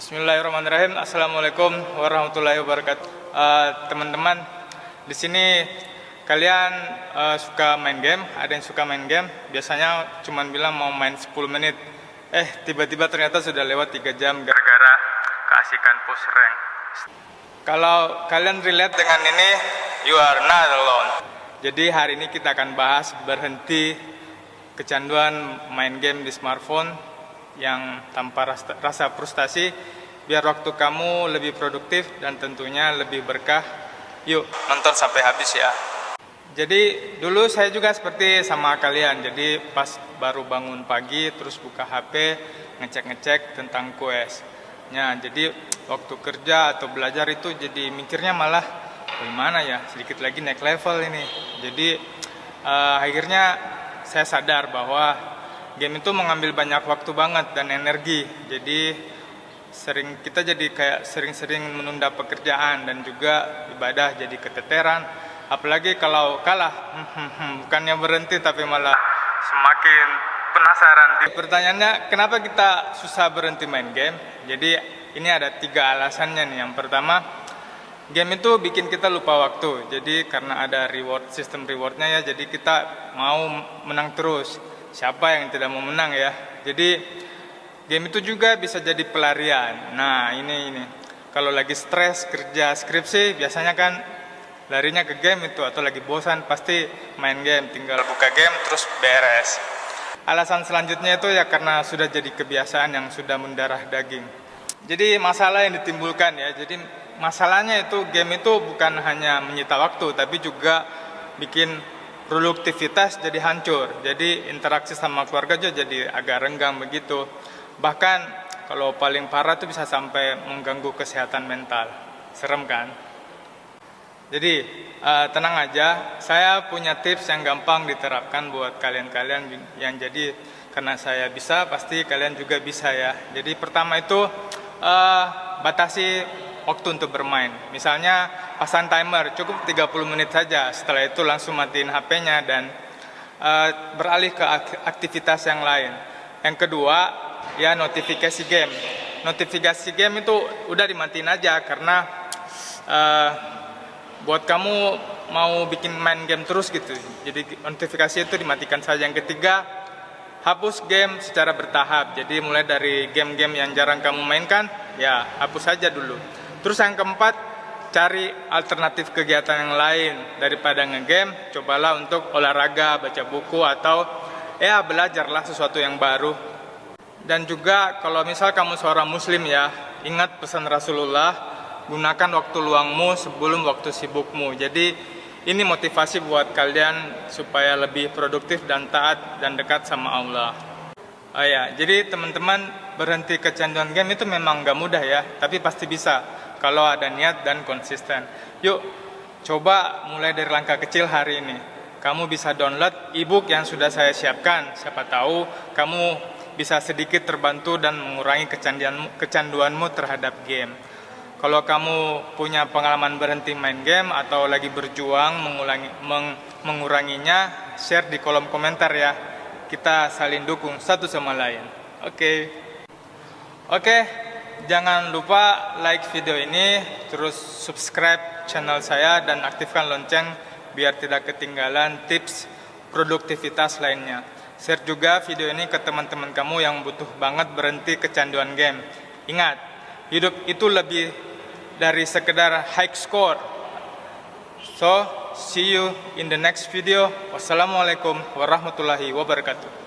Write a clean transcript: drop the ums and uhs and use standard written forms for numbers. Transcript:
Bismillahirrahmanirrahim. Assalamualaikum warahmatullahi wabarakatuh. Teman-teman, di sini kalian suka main game? Ada yang suka main game? Biasanya cuman bilang mau main 10 menit. Tiba-tiba ternyata sudah lewat 3 jam gara-gara keasikan push rank. Kalau kalian relate dengan ini, you are not alone. Jadi hari ini kita akan bahas berhenti kecanduan main game di smartphone yang tanpa rasa frustasi, biar waktu kamu lebih produktif dan tentunya lebih berkah. Yuk nonton sampai habis ya. Jadi dulu saya juga seperti sama kalian. Jadi pas baru bangun pagi terus buka HP, ngecek-ngecek tentang quest-nya. Jadi waktu kerja atau belajar itu jadi mikirnya malah gimana ya, sedikit lagi naik level ini. Jadi akhirnya saya sadar bahwa game itu mengambil banyak waktu banget dan energi. Jadi kita jadi kayak sering-sering menunda pekerjaan dan juga ibadah jadi keteteran. Apalagi kalau kalah, bukannya berhenti tapi malah semakin penasaran. Pertanyaannya, kenapa kita susah berhenti main game? Jadi ini ada 3 alasannya nih. Yang pertama, game itu bikin kita lupa waktu. Jadi karena ada sistem rewardnya ya, jadi kita mau menang terus. Siapa yang tidak mau menang ya? Jadi game itu juga bisa jadi pelarian. Nah ini kalau lagi stres kerja skripsi biasanya kan larinya ke game itu, atau lagi bosan pasti main game, tinggal buka game terus beres. Alasan selanjutnya itu ya karena sudah jadi kebiasaan yang sudah mendarah daging. Jadi masalah yang ditimbulkan ya, jadi masalahnya itu game itu bukan hanya menyita waktu tapi juga bikin produktivitas jadi hancur. Jadi interaksi sama keluarga juga jadi agak renggang begitu. Bahkan kalau paling parah itu bisa sampai mengganggu kesehatan mental. Serem kan? Jadi tenang aja, saya punya tips yang gampang diterapkan buat kalian-kalian yang jadi karena saya bisa, pasti kalian juga bisa ya. Jadi pertama itu batasi waktu untuk bermain. Misalnya pasang timer, cukup 30 menit saja. Setelah itu langsung matiin HP-nya dan beralih ke aktivitas yang lain. Yang kedua, ya notifikasi game. Notifikasi game itu udah dimatiin aja karena buat kamu mau bikin main game terus gitu. Jadi notifikasi itu dimatikan saja. Yang ketiga, hapus game secara bertahap. Jadi mulai dari game-game yang jarang kamu mainkan, ya hapus saja dulu. Terus yang keempat, cari alternatif kegiatan yang lain daripada ngegame. Cobalah untuk olahraga, baca buku, atau ya belajarlah sesuatu yang baru. Dan juga kalau misal kamu seorang muslim ya, ingat pesan Rasulullah, gunakan waktu luangmu sebelum waktu sibukmu. Jadi ini motivasi buat kalian supaya lebih produktif dan taat dan dekat sama Allah. Oh ya, jadi teman-teman, berhenti kecanduan game itu memang gak mudah ya, tapi pasti bisa kalau ada niat dan konsisten. Yuk, coba mulai dari langkah kecil hari ini. Kamu bisa download ebook yang sudah saya siapkan. Siapa tahu kamu bisa sedikit terbantu dan mengurangi kecanduanmu terhadap game. Kalau kamu punya pengalaman berhenti main game atau lagi berjuang menguranginya, share di kolom komentar ya. Kita saling dukung satu sama lain. Oke. Jangan lupa like video ini, terus subscribe channel saya dan aktifkan lonceng biar tidak ketinggalan tips produktivitas lainnya. Share juga video ini ke teman-teman kamu yang butuh banget berhenti kecanduan game. Ingat, hidup itu lebih dari sekedar high score. So, see you in the next video. Wassalamualaikum warahmatullahi wabarakatuh.